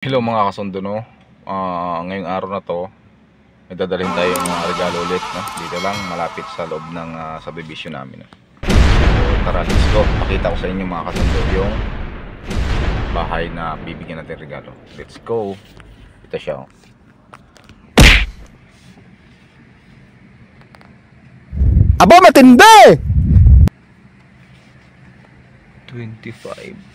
Hello mga kasundo, no? Ngayong araw na to may dadalhin tayong regalo ulit, no? Dito lang malapit sa loob ng subdivision namin, no? So tara, let's go. Pakita ko sa inyo mga kasundo yung bahay na bibigyan natin regalo. Let's go. Ito siya, oh. Aba, matindi! 25.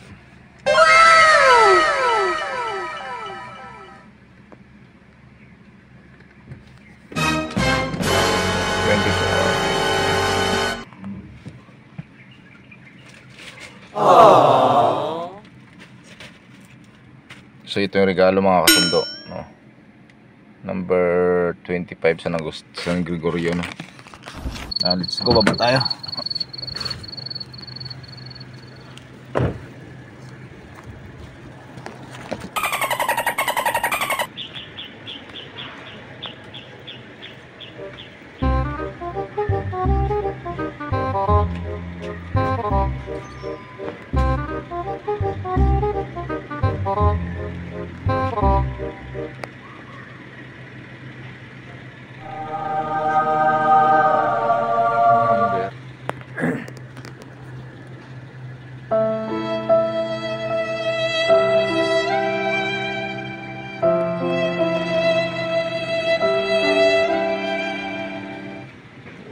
So ito yung regalo mga kasundo, no? Number 25 San Gregorio, no? Let's go, baba tayo.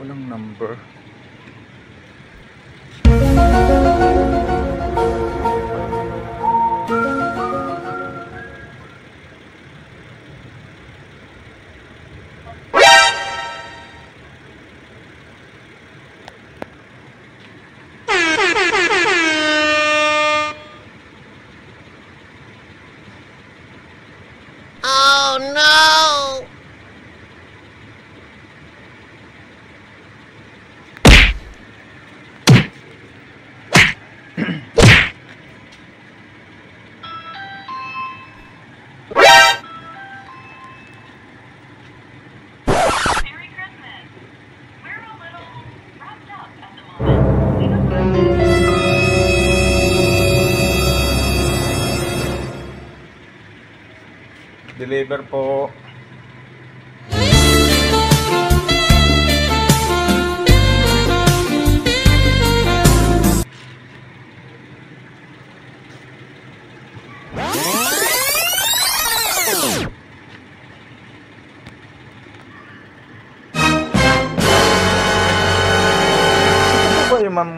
Walang number. Oh no! Merry Christmas! We're a little wrapped up at the moment. Deliver po. Ito po yung ma'am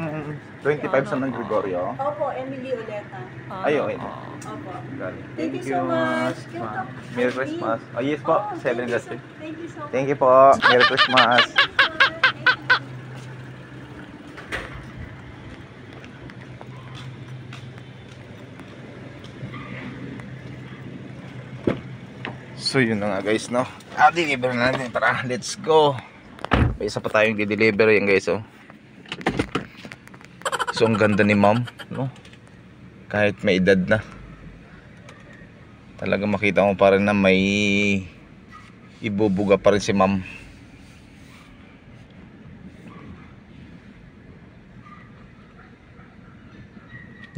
25 San Gregorio. Opo, Emily Oleta. Ay, okay. Opo. Thank you so much. ma'am. Merry Christmas. Oh, yes po. Oh, 7 thank you so- Gaston. Thank you so much. Thank you po. Merry Christmas. So yun na nga guys, no? Deliver na natin. Tara, let's go. May isa pa tayong di-deliver yan guys, oh. So ang ganda ni ma'am, no? Kahit may edad na, talaga makita mo pa rin na may ibubuga pa rin si ma'am.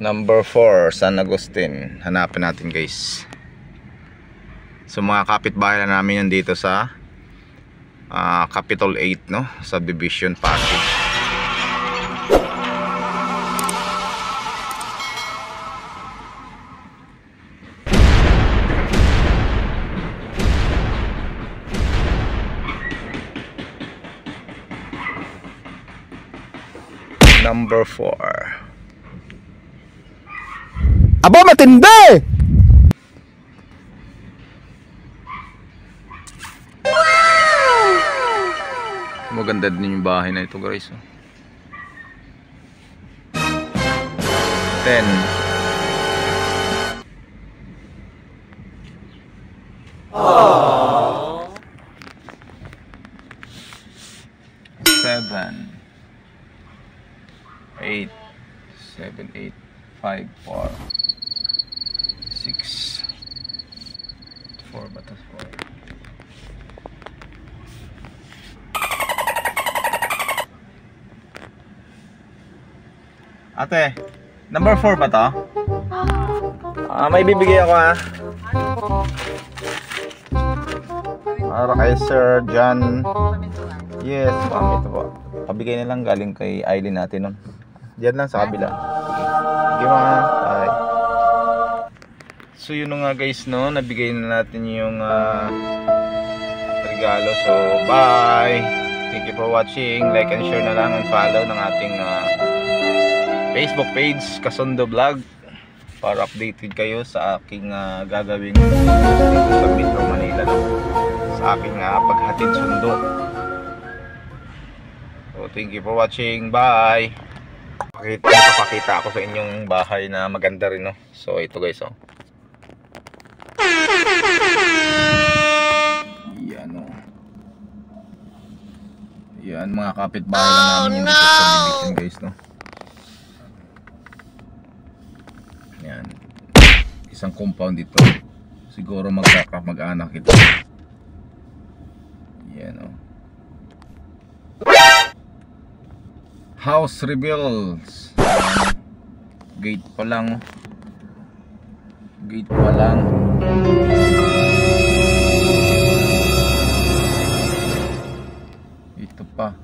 Number 4 San Agustin. Hanapin natin guys. So mga kapitbahay na namin yan dito sa Capital 8, no? Subdivision Pasig. Number 4. Aba, matindi! Maganda din yung bahay na ito guys, oh. 10. Oh. 7 8 7 8 5 4 6 4 batas 4. Ate, number 4 ba to? May bibigay ako ha. Para kay Sir John. Pamintuan. Yes, ma'am, ito po. Pabigay na lang galing kay Aileen natin nun. Diyan lang sa kabila. Sige mga. Bye. So yun na nga guys, no, nabigay na natin yung regalo. So bye. Thank you for watching. Like and share na lang and follow ng ating Facebook page Kasundo Vlog para updated kayo sa aking gagawing sa Metro Manila, no? Sa aking paghatid sundo. So thank you for watching. Bye. Papakita ako sa inyong bahay na maganda rin, no? So ito guys, oh. Yan, oh. Yan, mga kapitbahay lang namin yung dito sa division guys, no? Yan. Isang compound dito. Siguro mag-anak ito. Yan, oh. House reveals. Gate pa lang. Gate pa lang. Ito pa.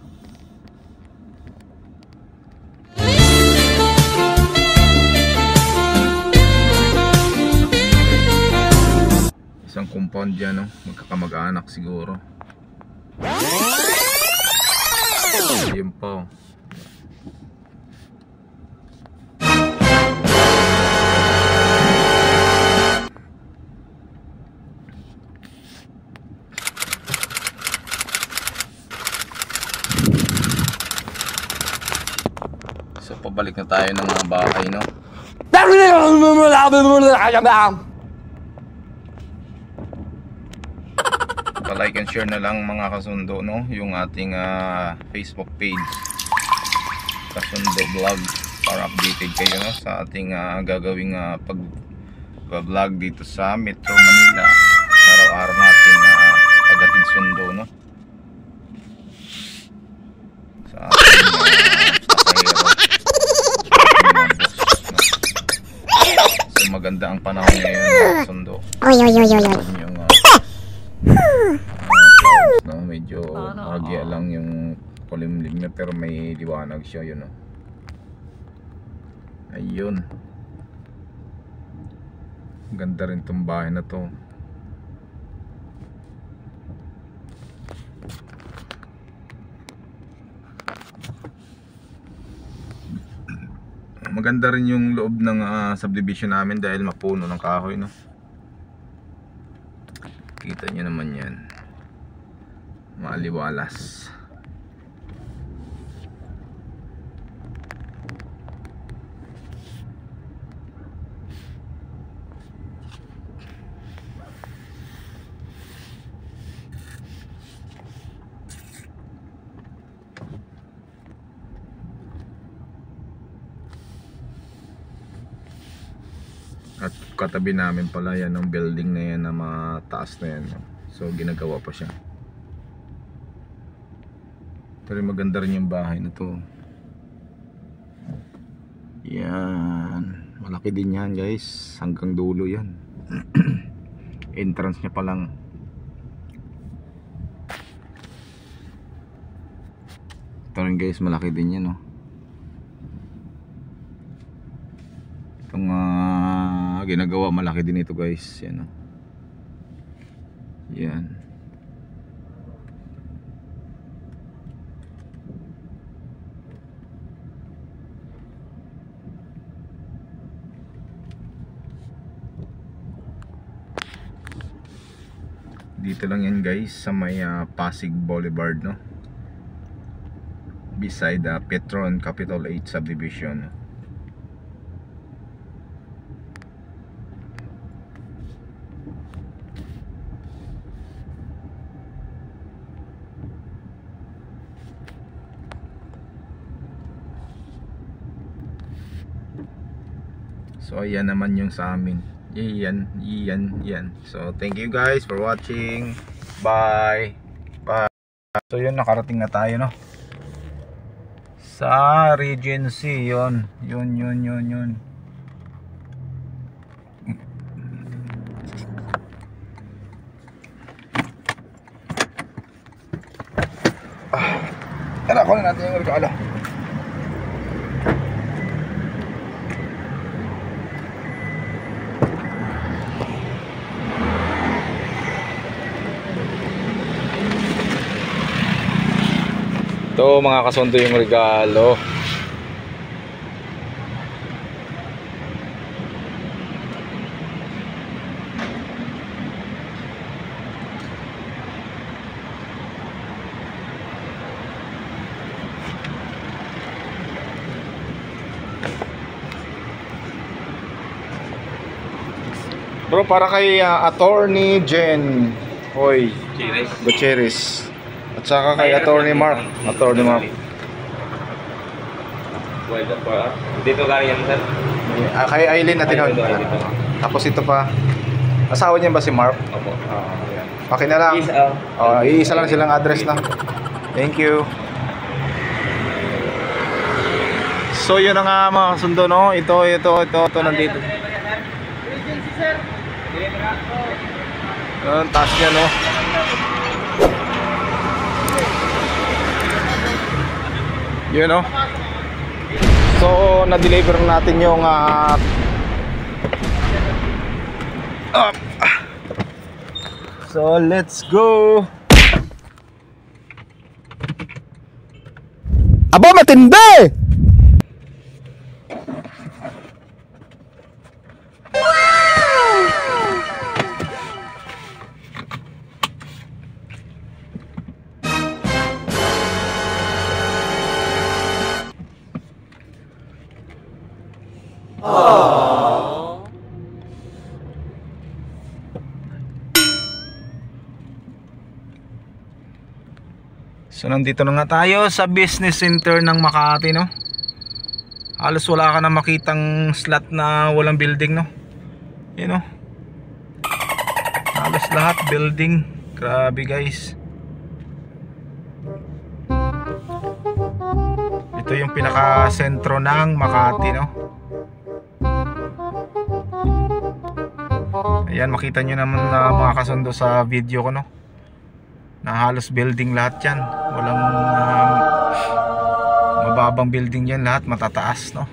Isang compound dyan, no? Magkakamag-anak siguro. Ayun pa, oh. So pabalik na tayo ng mga bahay, no? Pa-like and share na lang mga kasundo, no? Yung ating Facebook page Kasundo Vlog para updated kayo, no? Sa ating gagawing pag-vlog dito sa Metro Manila. Araw-araw nating paghatid sundo, no? Sa ating so maganda ang panahon ngayon, sundo. Yung clouds, no? Medyo hagya lang yung kulimlim na pero may liwanag siya, yun, no? Ayun, ganda rin tong bahay na to. Maganda rin yung loob ng subdivision namin dahil mapuno ng kahoy, no? Kita nyo naman yan, maliwalas. At katabi namin pala yan ng building na yan na mataas na yan, no? So ginagawa pa siya. Pero maganda rin yung bahay na to. Yan, malaki din yan guys, hanggang dulo yan. Entrance nya pa lang. Ito rin guys, malaki din yan, no? Itong ginagawa, malaki din ito guys. Yan, no? Yan. Dito lang yan guys sa may Pasig Boulevard, no? Beside Petron Capital 8 subdivision. So ayan naman yung sa amin. Yan. So thank you guys for watching. Bye. So yun, nakarating na tayo, no? Sa Regency, yun. Tara, kunin natin yung regalo. Ito mga kasundo yung regalo. Bro, para kay Attorney Jen Hoy Gutierrez. At saka kay Attorney Mark. Attorney Mark. Dito galing yan, sir. Kay Aileen natin. Tapos ito pa. Asawa niya ba si Mark? Opo. Okay na lang. Iisa lang silang address lang. Thank you. So yun na nga mga kasundo, no? Ito nandito. Ang taas niya, no? Yun, no? So na-deliver natin yung so let's go. Aba, matindi! So nandito na nga tayo sa business center ng Makati, no? Halos wala ka na makitang slot na walang building, no? Yun, no? Halos lahat building. Grabe, guys. Ito yung pinaka-sentro ng Makati, no? Ayan, makita nyo naman na mga kasundo sa video ko, no? Na halos building lahat yan. Walang mababang building yan, lahat matataas, no?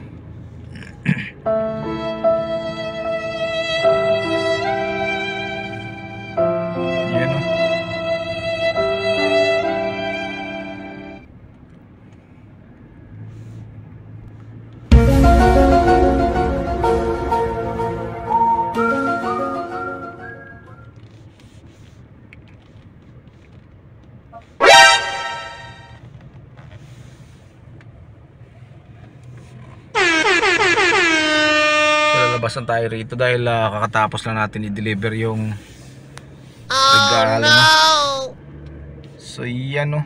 Yan, no? Lalabasan tayo rito dahil kakatapos lang natin i-deliver yung regalo, no? So yan, no?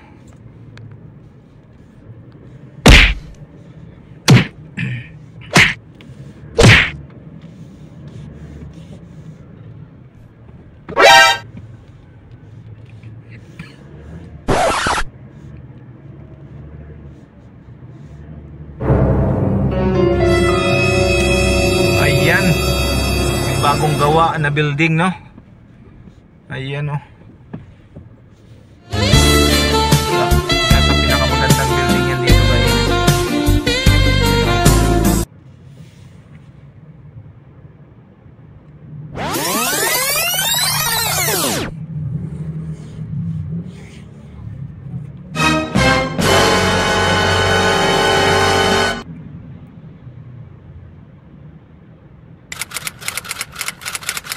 Bagong gawa na building, no? Ayan, no? Nasa pinakamagandang building yan dito, guys.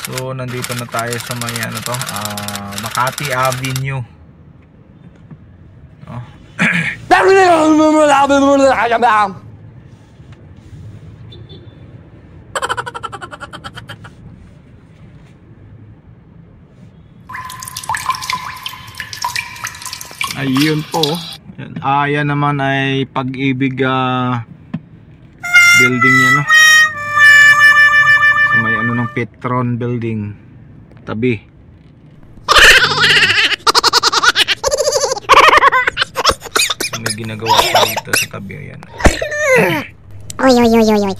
So nandito na tayo sa may ano to, Makati Avenue. Oh. Ayun po. Yan naman ay Pag-ibig building yan, no? May ano ng Petron building tabi. May ginagawa pa dito sa tabi. Ayan. Oy, oy, oy, oy, oy.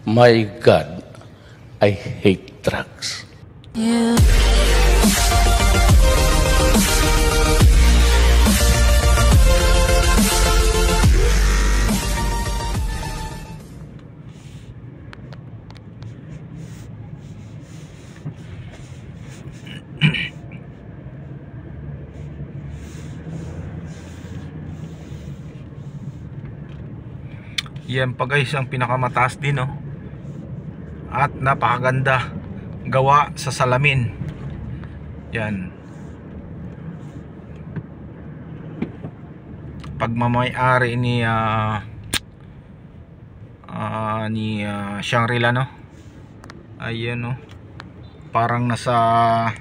My God, I hate drugs. Yan pa guys ang pinakamataas din, no? At napakaganda gawa sa salamin. Yan. Pagmamay-ari ni Shangri-La, no? Ayan, no? Parang nasa